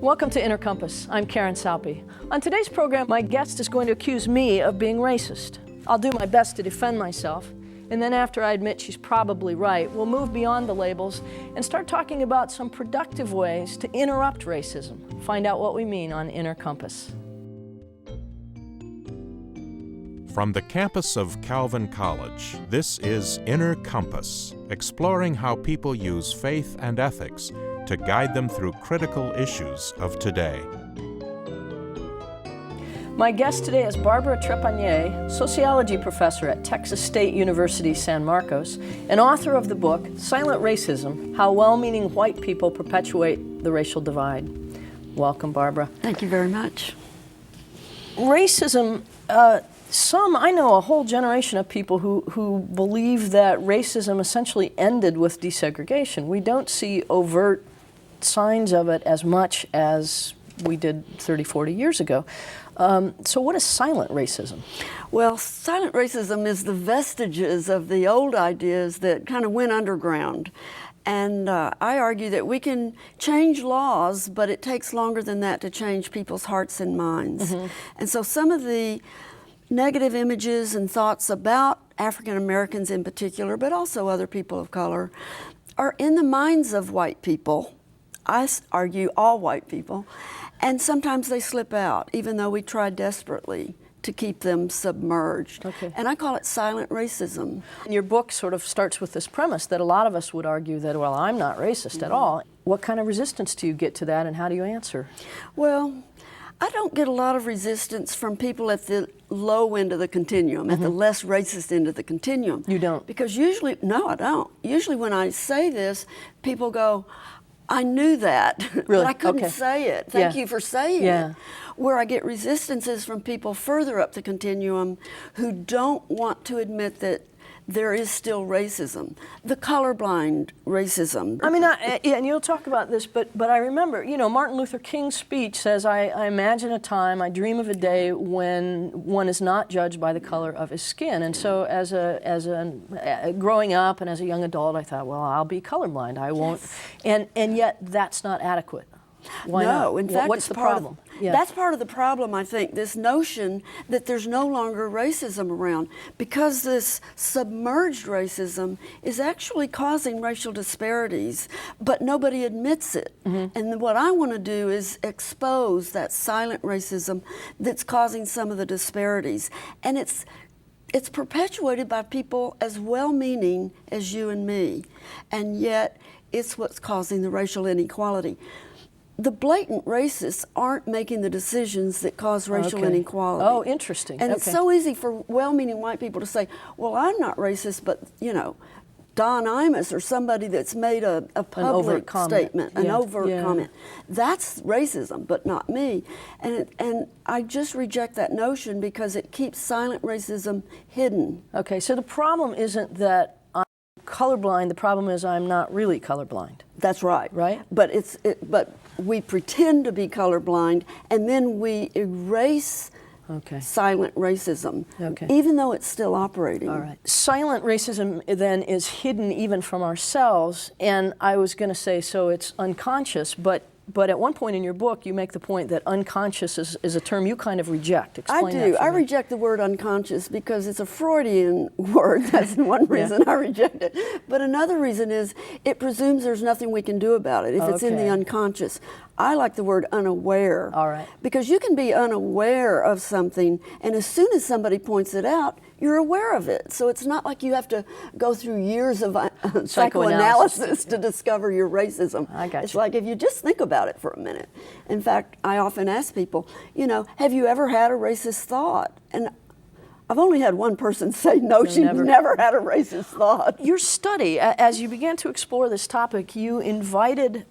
Welcome to Inner Compass. I'm Karen Saupe. On today's program, my guest is going to accuse me of being racist. I'll do my best to defend myself, and then after I admit she's probably right, we'll move beyond the labels and start talking about some productive ways to interrupt racism. Find out what we mean on Inner Compass. From the campus of Calvin College, this is Inner Compass, exploring how people use faith and ethics to guide them through critical issues of today. My guest today is Barbara Trepagnier, sociology professor at Texas State University, San Marcos, and author of the book, Silent Racism: How Well-Meaning White People Perpetuate the Racial Divide. Welcome, Barbara. Thank you very much. Racism, I know a whole generation of people who believe that racism essentially ended with desegregation. We don't see overt signs of it as much as we did 30, 40 years ago. So what is silent racism? Well, silent racism is the vestiges of the old ideas that kind of went underground. And I argue that we can change laws, but it takes longer than that to change people's hearts and minds. Mm-hmm. And so some of the negative images and thoughts about African Americans in particular, but also other people of color, are in the minds of white people. I argue all white people, and sometimes they slip out, even though we try desperately to keep them submerged. Okay. And I call it silent racism. Your book sort of starts with this premise that a lot of us would argue that, well, I'm not racist at all. What kind of resistance do you get to that, and how do you answer? Well, I don't get a lot of resistance from people at the low end of the continuum, at the less racist end of the continuum. You don't? Because usually, no, I don't. Usually when I say this, people go, I knew that, really? But I couldn't say it. Thank you for saying it. Where I get resistances from people further up the continuum who don't want to admit that there is still racism, the colorblind racism. I mean, and you'll talk about this, but I remember, Martin Luther King's speech says, I imagine a time, I dream of a day when one is not judged by the color of his skin. And so as growing up and as a young adult, I thought, well, I'll be colorblind. I won't. Yes. And yet that's not adequate. Why not? In fact, what's the problem? That's part of the problem, I think, this notion that there's no longer racism around, because this submerged racism is actually causing racial disparities, but nobody admits it. Mm-hmm. And what I want to do is expose that silent racism that's causing some of the disparities. And it's perpetuated by people as well-meaning as you and me, and yet it's what's causing the racial inequality. The blatant racists aren't making the decisions that cause racial inequality. Oh, interesting. And it's so easy for well-meaning white people to say, well, I'm not racist, but, Don Imus or somebody that's made a public statement, an overt comment. That's racism, but not me. And I just reject that notion because it keeps silent racism hidden. Okay, so the problem isn't that I'm colorblind, the problem is I'm not really colorblind. That's right. Right? But but we pretend to be colorblind, and then we erase silent racism, even though it's still operating. All right. Silent racism then is hidden even from ourselves, and I was going to say, so it's unconscious, but at one point in your book, you make the point that unconscious is a term you kind of reject. Explain that. I reject the word unconscious because it's a Freudian word. That's one reason I reject it. But another reason is it presumes there's nothing we can do about it if it's in the unconscious. I like the word unaware. All right. Because you can be unaware of something, and as soon as somebody points it out, you're aware of it. So it's not like you have to go through years of psychoanalysis to discover your racism. I got you. It's like if you just think about it for a minute. In fact, I often ask people, have you ever had a racist thought? And I've only had one person say no, she's never had a racist thought. Your study, as you began to explore this topic, you invited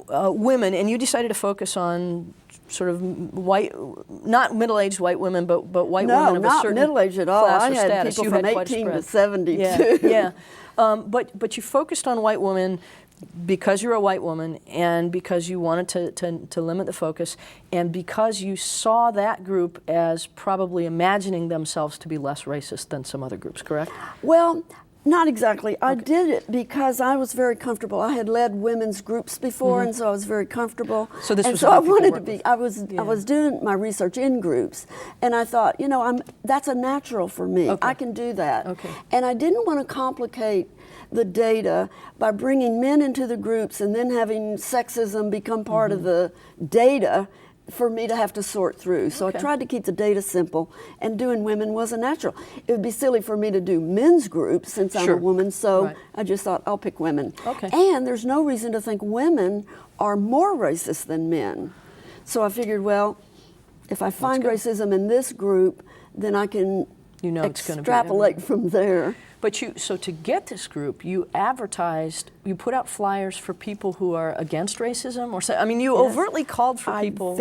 women, and you decided to focus on sort of white, not middle-aged white women, but white women of a certain not middle-aged at all. I had status. people from 18 to 72. Yeah. But you focused on white women because you're a white woman, and because you wanted to limit the focus, and because you saw that group as probably imagining themselves to be less racist than some other groups, correct? Well, Not exactly. I did it because I was very comfortable. I had led women's groups before, and so I was very comfortable. So this and was so a I group you could wanted to work be. with. I was doing my research in groups, and I thought, you know, that's a natural for me. Okay. I can do that. Okay. And I didn't want to complicate the data by bringing men into the groups and then having sexism become part of the data for me to have to sort through. So Okay. I tried to keep the data simple, and doing women wasn't natural. It would be silly for me to do men's groups since I'm Sure. a woman, so Right. I just thought I'll pick women. Okay. And there's no reason to think women are more racist than men. So I figured, well, if I find good. racism in this group, then I can You know it's gonna be extrapolate from there. But so to get this group, you advertised, you put out flyers for people who are against racism, or I mean, you Yes. overtly called for people.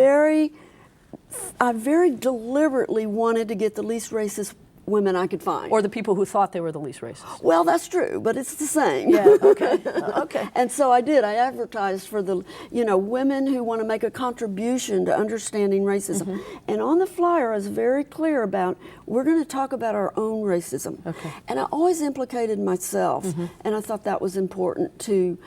I very deliberately wanted to get the least racist women I could find. Or the people who thought they were the least racist. Well, that's true, but it's the same. Yeah, okay, okay. And so I did. I advertised for the, women who want to make a contribution to understanding racism. And on the flyer, I was very clear about, we're going to talk about our own racism. Okay. And I always implicated myself, and I thought that was important to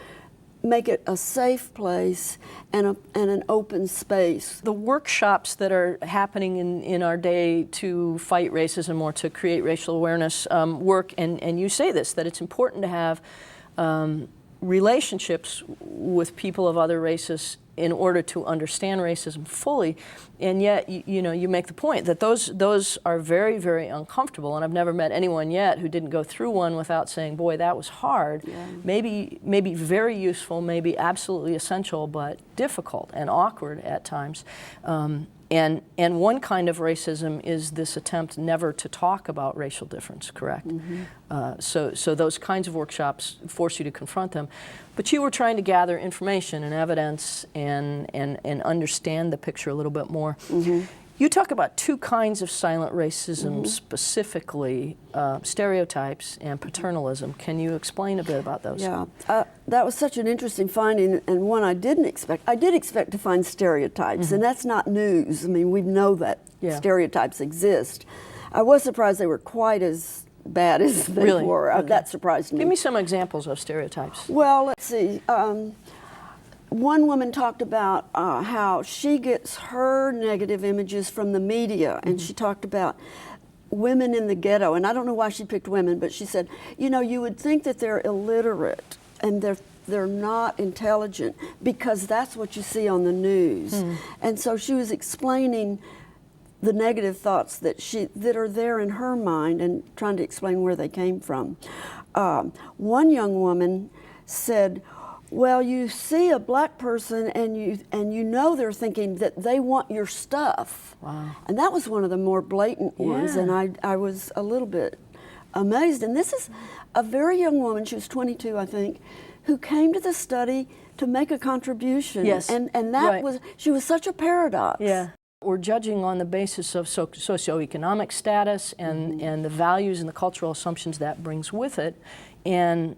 make it a safe place and an open space. The workshops that are happening in our day to fight racism or to create racial awareness work, and you say this, that it's important to have relationships with people of other races in order to understand racism fully, and yet you make the point that those are very, very uncomfortable, and I've never met anyone yet who didn't go through one without saying, boy, that was hard. Yeah. Maybe very useful, maybe absolutely essential, but difficult and awkward at times. And one kind of racism is this attempt never to talk about racial difference, correct? So those kinds of workshops force you to confront them. But you were trying to gather information and evidence and understand the picture a little bit more. You talk about two kinds of silent racism specifically, stereotypes and paternalism. Can you explain a bit about those? Yeah, that was such an interesting finding, and one I didn't expect. I did expect to find stereotypes, and that's not news. I mean, we know that stereotypes exist. I was surprised they were quite as bad as they were. Okay. That surprised me. Give me some examples of stereotypes. Well, let's see. One woman talked about how she gets her negative images from the media, and she talked about women in the ghetto, and I don't know why she picked women, but she said, you would think that they're illiterate and they're not intelligent because that's what you see on the news. And so she was explaining the negative thoughts that are there in her mind and trying to explain where they came from. One young woman said, well, you see a black person and you know they're thinking that they want your stuff. Wow. And that was one of the more blatant ones, and I was a little bit amazed. And this is a very young woman, she was 22, I think, who came to the study to make a contribution. Yes. And that was, she was such a paradox. Yeah. We're judging on the basis of socioeconomic status and the values and the cultural assumptions that brings with it. And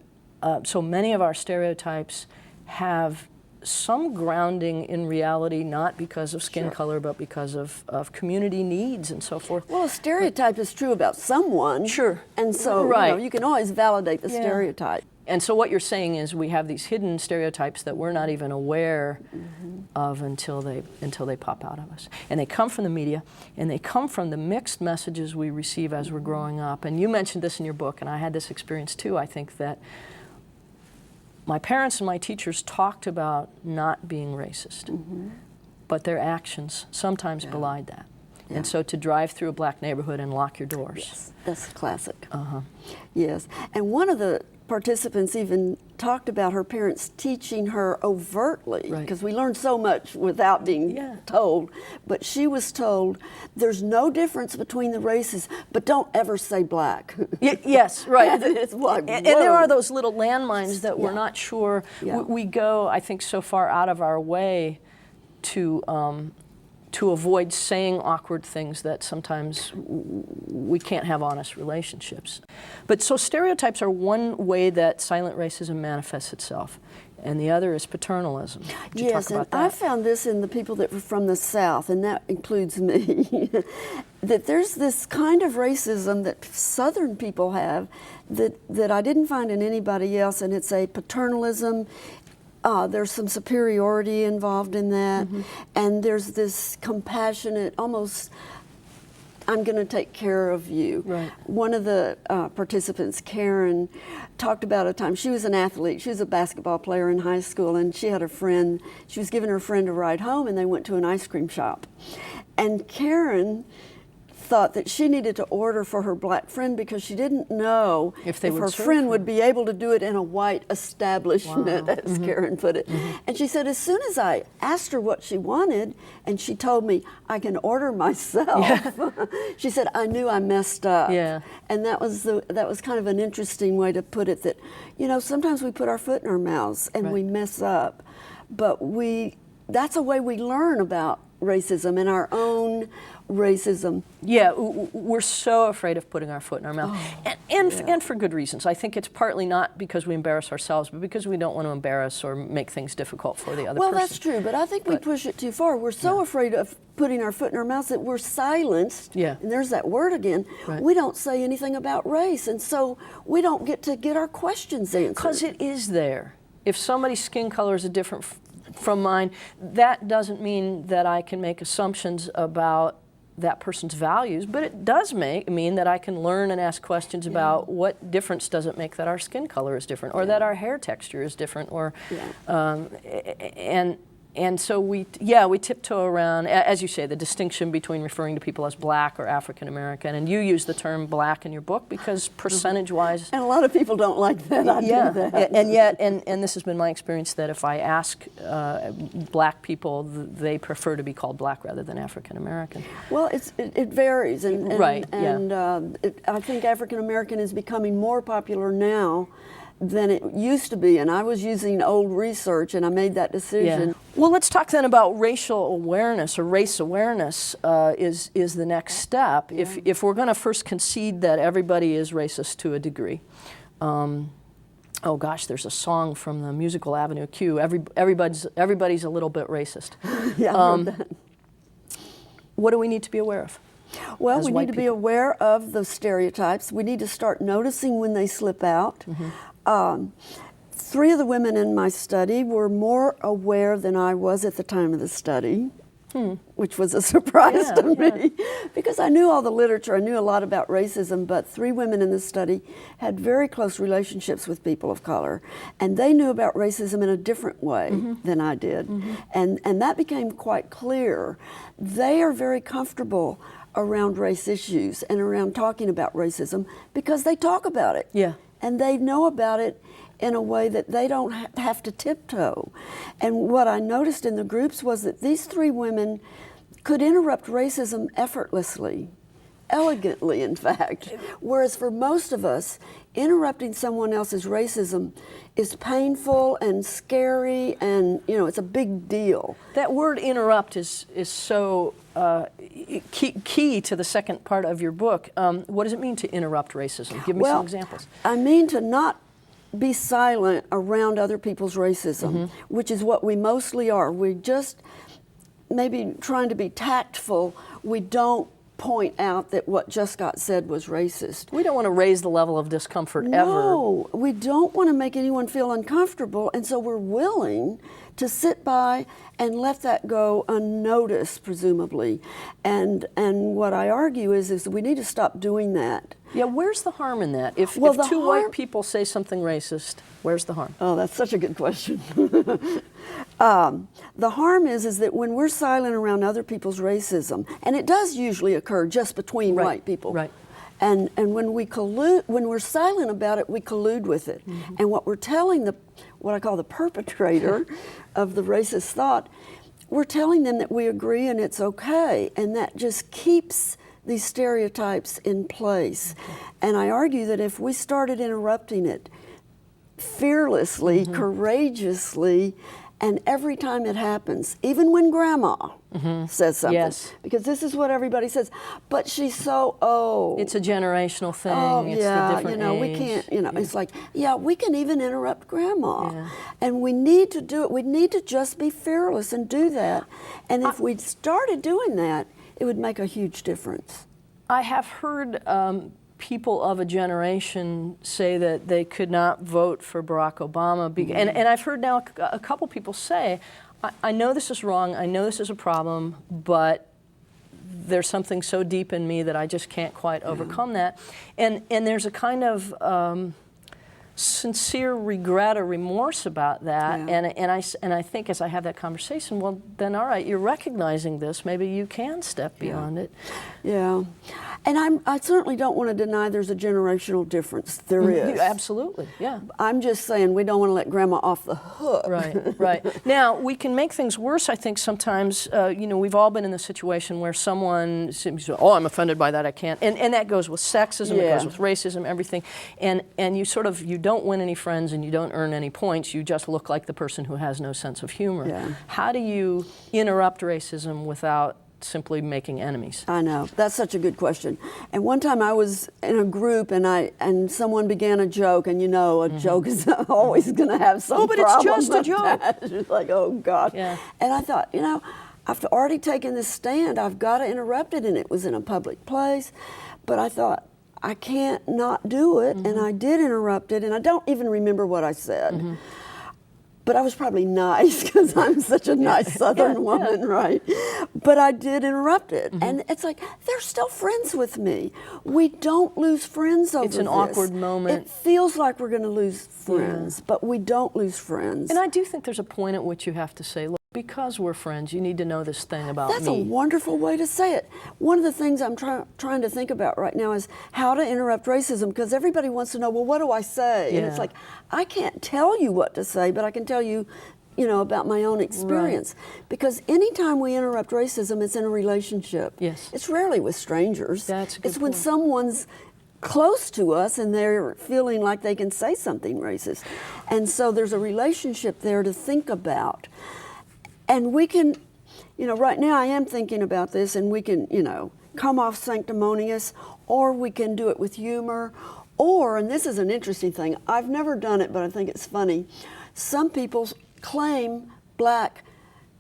so many of our stereotypes have some grounding in reality, not because of skin color, but because of community needs and so forth. Well, a stereotype is true about someone. Sure. And so you can always validate the stereotype. And so what you're saying is we have these hidden stereotypes that we're not even aware of until they pop out of us. And they come from the media, and they come from the mixed messages we receive as we're growing up. And you mentioned this in your book, and I had this experience too. I think that my parents and my teachers talked about not being racist, but their actions sometimes belied that. And so to drive through a black neighborhood and lock your doors. Yes, that's classic. Yes, and one of the participants even talked about her parents teaching her overtly, because we learn so much without being told, but she was told, there's no difference between the races, but don't ever say black. Yes, right. It's like, and there are those little landmines that we're not sure. Yeah. We go, I think, so far out of our way to to avoid saying awkward things that sometimes we can't have honest relationships. But so stereotypes are one way that silent racism manifests itself, and the other is paternalism. Could you talk about and I that? found this in the people that were from the South, and that includes me, that there's this kind of racism that Southern people have that I didn't find in anybody else, and it's a paternalism. There's some superiority involved in that, and there's this compassionate, almost, I'm going to take care of you. Right. One of the participants, Karen, talked about a time, she was an athlete, she was a basketball player in high school, and she had a friend, she was giving her friend a ride home, and they went to an ice cream shop. And Karen thought that she needed to order for her black friend because she didn't know if her friend would be able to do it in a white establishment, as Karen put it. And she said, as soon as I asked her what she wanted, and she told me, I can order myself, she said, I knew I messed up. And that was kind of an interesting way to put it, that, you know, sometimes we put our foot in our mouths and we mess up, but that's a way we learn about racism and our own racism. Yeah, we're so afraid of putting our foot in our mouth, and for good reasons. I think it's partly not because we embarrass ourselves, but because we don't want to embarrass or make things difficult for the other person. Well, that's true, but I think we push it too far. We're so afraid of putting our foot in our mouths that we're silenced, and there's that word again. We don't say anything about race, and so we don't get to get our questions answered. Because it is there. If somebody's skin color is different from mine, that doesn't mean that I can make assumptions about that person's values, but it does mean that I can learn and ask questions about what difference does it make that our skin color is different, or that our hair texture is different, or and so we tiptoe around, as you say, the distinction between referring to people as black or African American, and you use the term black in your book because percentage-wise, and a lot of people don't like that. I do that. And yet, and this has been my experience, that if I ask black people, they prefer to be called black rather than African American. Well, it varies, and I think African American is becoming more popular now than it used to be, and I was using old research, and I made that decision. Well, let's talk then about racial awareness, or race awareness is the next step. If we're going to first concede that everybody is racist to a degree. Oh gosh, there's a song from the musical Avenue Q. Everybody's a little bit racist. I heard that. What do we need to be aware of? Well, we need to be aware of the stereotypes. We need to start noticing when they slip out. 3 of the women in my study were more aware than I was at the time of the study, which was a surprise to me, because I knew all the literature, I knew a lot about racism, but 3 women in the study had very close relationships with people of color, and they knew about racism in a different way than I did, and that became quite clear. They are very comfortable around race issues and around talking about racism because they talk about it. And they know about it in a way that they don't have to tiptoe. And what I noticed in the groups was that these 3 women could interrupt racism effortlessly, elegantly, in fact. Whereas for most of us, interrupting someone else's racism is painful and scary, and it's a big deal. That word interrupt is so key to the second part of your book. What does it mean to interrupt racism? Give me some examples. I mean to not be silent around other people's racism, which is what we mostly are. We're just maybe trying to be tactful. We don't point out that what just got said was racist. We don't want to raise the level of discomfort ever. No, we don't want to make anyone feel uncomfortable, and so we're willing to sit by and let that go unnoticed, presumably. And what I argue is we need to stop doing that. Yeah, where's the harm in that? If 2 white people say something racist, where's the harm? Oh, that's such a good question. The harm is that when we're silent around other people's racism, and it does usually occur just between white people. And when we collude, when we're silent about it, we collude with it. And what we're telling what I call the perpetrator of the racist thought, we're telling them that we agree and it's okay, and that just keeps these stereotypes in place. And I argue that if we started interrupting it fearlessly, courageously, And every time it happens, even when Grandma says something, Yes. because this is what everybody says, but she's so old. It's a generational thing. Oh, It's the yeah, different we age. can't, it's like, we can even interrupt Grandma. Yeah. And we need to do it. We need to just be fearless and do that. And if we started doing that, it would make a huge difference. I have heard people of a generation say that they could not vote for Barack Obama. And I've heard now a couple people say, I know this is wrong, I know this is a problem, but there's something so deep in me that I just can't quite overcome that. And there's a kind of sincere regret or remorse about that. Yeah. And I think as I have that conversation, well, then all right, you're recognizing this. Maybe you can step beyond it. Yeah. And I certainly don't want to deny there's a generational difference. There is. Absolutely, yeah. I'm just saying we don't want to let Grandma off the hook. Right. Now, we can make things worse, I think, sometimes. We've all been in the situation where someone says, oh, I'm offended by that, I can't. And that goes with sexism, it goes with racism, everything. And you don't win any friends and you don't earn any points. You just look like the person who has no sense of humor. Yeah. How do you interrupt racism without simply making enemies? I know. That's such a good question. And one time I was in a group and someone began a joke, and a joke is always going to have some but it's problem just a with joke. that. It's like, oh God. Yeah. And I thought, I've already taken this stand. I've got to interrupt it, and it was in a public place. But I thought, I can't not do it, and I did interrupt it, and I don't even remember what I said. But I was probably nice because I'm such a nice Southern woman, right? But I did interrupt it. And it's like, they're still friends with me. We don't lose friends over this. It's an awkward moment. It feels like we're going to lose friends, but we don't lose friends. And I do think there's a point at which you have to say, look, because we're friends, you need to know this thing about That's me. a wonderful way to say it. One of the things I'm trying to think about right now is how to interrupt racism, because everybody wants to know, well, what do I say? And it's like, I can't tell you what to say, but I can tell you, about my own experience. Right. Because anytime we interrupt racism, it's in a relationship. Yes. It's rarely with strangers. That's a good It's when point. someone's close to us and they're feeling like they can say something racist. And so there's a relationship there to think about. And we can, right now I am thinking about this, and we can, come off sanctimonious, or we can do it with humor, or, and this is an interesting thing, I've never done it, but I think it's funny, some people claim Black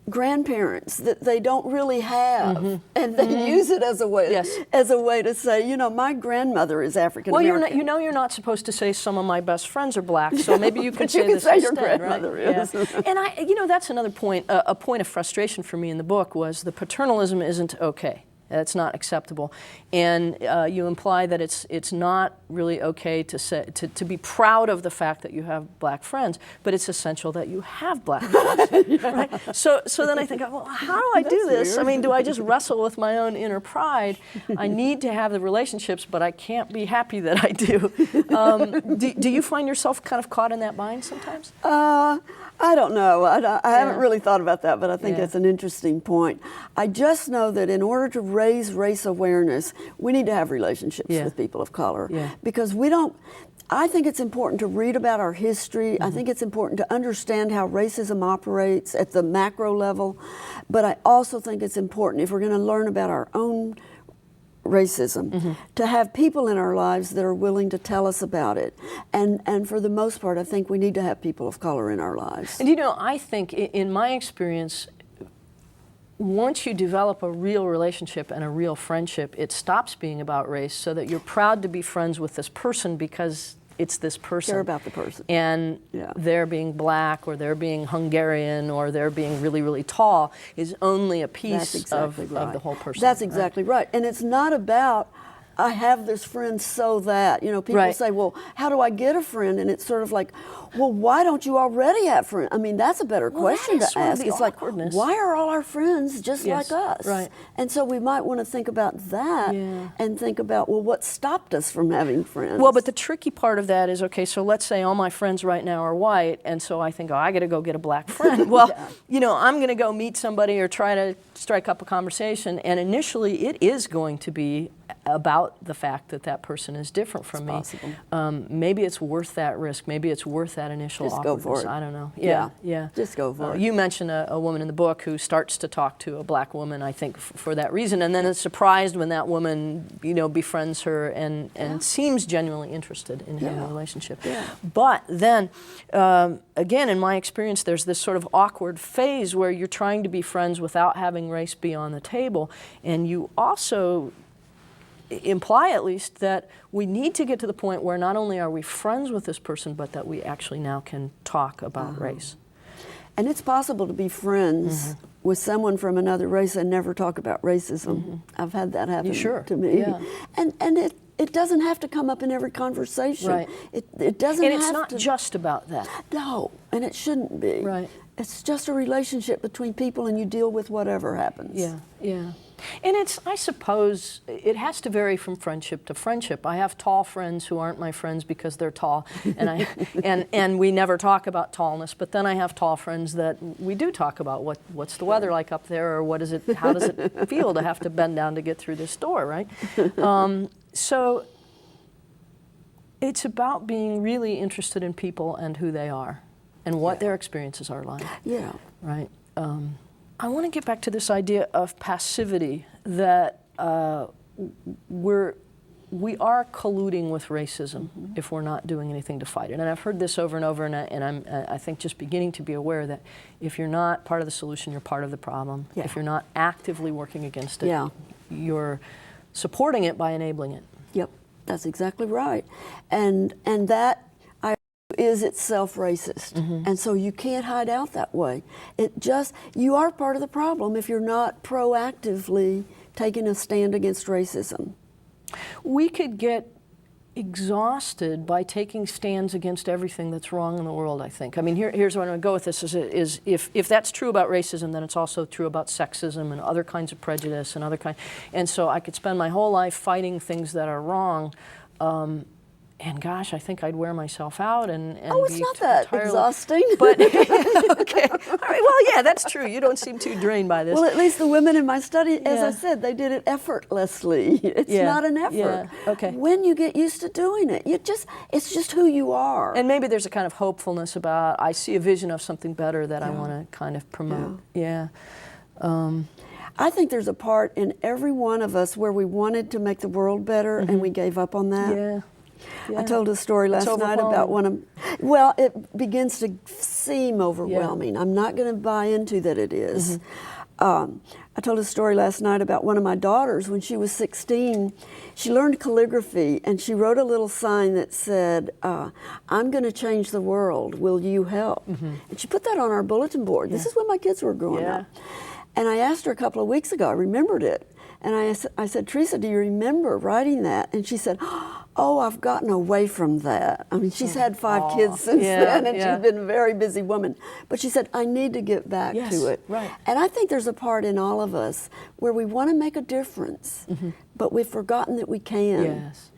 grandparents that they don't really have, and they use it as a way to say, my grandmother is African American. Well, you're not supposed to say some of my best friends are Black, so maybe you can But say you can this say instead, your grandmother right? is. Yeah. And that's another point. A point of frustration for me in the book was the paternalism isn't okay. It's not acceptable, and you imply that it's not really okay to say to be proud of the fact that you have Black friends, but it's essential that you have Black friends. Right? So then I think, well, how do I do this? Weird. I mean, do I just wrestle with my own inner pride? I need to have the relationships, but I can't be happy that I do. Do you find yourself kind of caught in that bind sometimes? I don't know. I haven't really thought about that, but I think that's an interesting point. I just know that in order to raise race awareness, we need to have relationships with people of color. Because I think it's important to read about our history. I think it's important to understand how racism operates at the macro level. But I also think it's important, if we're going to learn about our own racism, to have people in our lives that are willing to tell us about it. And for the most part, I think we need to have people of color in our lives. And I think in my experience, once you develop a real relationship and a real friendship, it stops being about race, so that you're proud to be friends with this person because it's this person. Care about the person. And their being Black, or their being Hungarian, or their being really, really tall is only a piece of the whole person. That's exactly right. And it's not about, I have this friend so that, people say, well, how do I get a friend? And it's sort of like, well, why don't you already have friends? I mean, that's a better question to ask. It's like, why are all our friends just like us? Right. And so we might want to think about that and think about, well, what stopped us from having friends? Well, but the tricky part of that is, okay, so let's say all my friends right now are white, and so I think, I got to go get a Black friend. Well, I'm going to go meet somebody or try to strike up a conversation, and initially it is going to be about the fact that that person is different from me. Possible. Maybe it's worth that risk. Maybe it's worth that initial Just go awkwardness. for it. I don't know. Yeah. Yeah. Just go for it. You mentioned a woman in the book who starts to talk to a black woman, I think, for that reason, and then is surprised when that woman, befriends her and seems genuinely interested in having a relationship. Yeah. But then, again, in my experience, there's this sort of awkward phase where you're trying to be friends without having race be on the table, and you also imply, at least, that we need to get to the point where not only are we friends with this person, but that we actually now can talk about race. And it's possible to be friends with someone from another race and never talk about racism. I've had that happen to me. Yeah. And it doesn't have to come up in every conversation. Right. It doesn't And have it's not just about that. No, and it shouldn't be. Right. It's just a relationship between people, and you deal with whatever happens. Yeah. And I suppose, it has to vary from friendship to friendship. I have tall friends who aren't my friends because they're tall, and and we never talk about tallness. But then I have tall friends that we do talk about what's the weather like up there, or how does it feel to have to bend down to get through this door, right? So it's about being really interested in people and who they are, and what their experiences are like. Yeah. Right. I want to get back to this idea of passivity, that we are colluding with racism if we're not doing anything to fight it. And I've heard this over and over, and I'm I think just beginning to be aware that if you're not part of the solution, you're part of the problem. Yeah. If you're not actively working against it, Yeah. you're supporting it by enabling it. Yep, that's exactly right. And that is itself racist. And so you can't hide out that way. You are part of the problem if you're not proactively taking a stand against racism. We could get exhausted by taking stands against everything that's wrong in the world, I think. I mean, here's where I'm going to go with this, is if that's true about racism, then it's also true about sexism and other kinds of prejudice and other kinds. And so I could spend my whole life fighting things that are wrong, and gosh, I think I'd wear myself out and it's be not that entirely exhausting. But okay, all right. Well, yeah, that's true. You don't seem too drained by this. Well, at least the women in my study, as I said, they did it effortlessly. It's not an effort. Yeah. Okay. When you get used to doing it, it's just who you are. And maybe there's a kind of hopefulness about, I see a vision of something better that I want to kind of promote. Yeah. I think there's a part in every one of us where we wanted to make the world better and we gave up on that. Yeah. I told a story last night about it begins to seem overwhelming. I'm not going to buy into that it is. I told a story last night about one of my daughters. When she was 16, she learned calligraphy, and she wrote a little sign that said, I'm going to change the world, will you help? And she put that on our bulletin board. This is when my kids were growing up. And I asked her a couple of weeks ago, I remembered it, and I said, Teresa, do you remember writing that? And she said, oh, I've gotten away from that. I mean, she's had 5 kids since then, and she's been a very busy woman. But she said, I need to get back to it. Right. And I think there's a part in all of us where we want to make a difference, but we've forgotten that we can. Yes.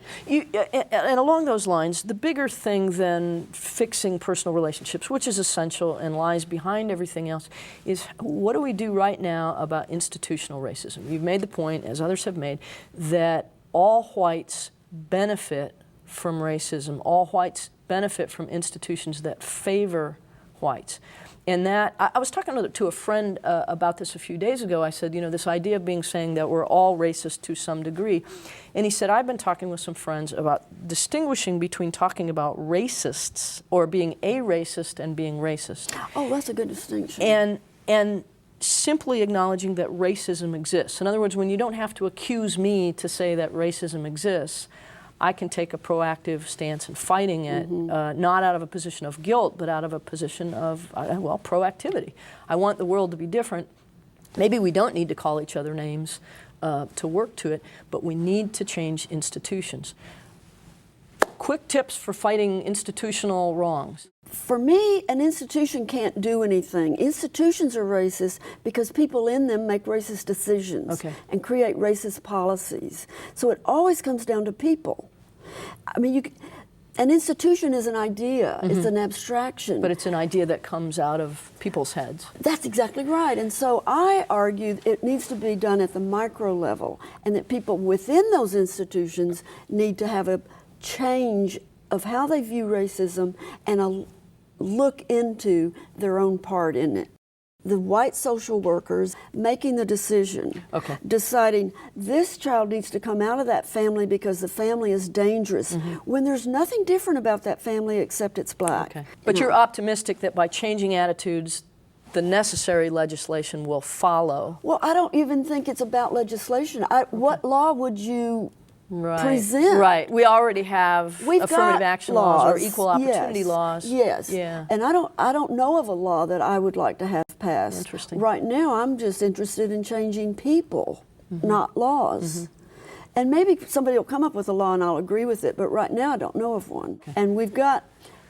And along those lines, the bigger thing than fixing personal relationships, which is essential and lies behind everything else, is what do we do right now about institutional racism? You've made the point, as others have made, that all whites benefit from racism. All whites benefit from institutions that favor whites. And that, I was talking to a friend about this a few days ago. I said, this idea of saying that we're all racist to some degree. And he said, I've been talking with some friends about distinguishing between talking about racists, or being a racist, and being racist. Oh, that's a good distinction. And simply acknowledging that racism exists. In other words, when you don't have to accuse me to say that racism exists, I can take a proactive stance in fighting it, not out of a position of guilt, but out of a position of, proactivity. I want the world to be different. Maybe we don't need to call each other names to work to it, but we need to change institutions. Quick tips for fighting institutional wrongs. For me, an institution can't do anything. Institutions are racist because people in them make racist decisions and create racist policies. So it always comes down to people. I mean, An institution is an idea, it's an abstraction. But it's an idea that comes out of people's heads. That's exactly right. And so I argue it needs to be done at the micro level, and that people within those institutions need to have a change of how they view racism and a look into their own part in it. The white social workers making the decision, deciding this child needs to come out of that family because the family is dangerous, when there's nothing different about that family except it's black. But you're optimistic that by changing attitudes, the necessary legislation will follow. Well, I don't even think it's about legislation. What law would you present? Right. We already have affirmative action laws or equal opportunity laws. Yes. Yeah. And I don't know of a law that I would like to have passed. Interesting. Right now, I'm just interested in changing people, not laws. And maybe somebody will come up with a law and I'll agree with it, but right now I don't know of one. And we've got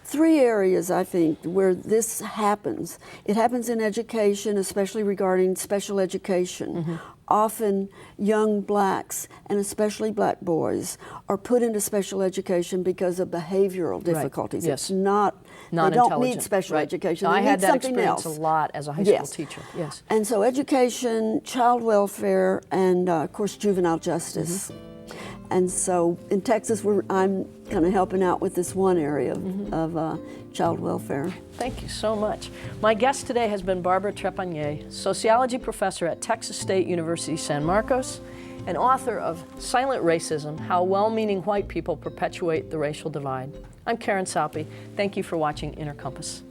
3 areas, I think, where this happens. It happens in education, especially regarding special education. Often young blacks, and especially black boys, are put into special education because of behavioral difficulties. Yes. It's not, they don't need special education. No, they I need had that something experience else. a lot as a high school teacher. Yes. And so education, child welfare, and of course juvenile justice. And so in Texas, I'm kind of helping out with this one area of child welfare. Thank you so much. My guest today has been Barbara Trepagnier, sociology professor at Texas State University San Marcos, and author of Silent Racism: How Well-Meaning White People Perpetuate the Racial Divide. I'm Karen Saupe. Thank you for watching Inner Compass.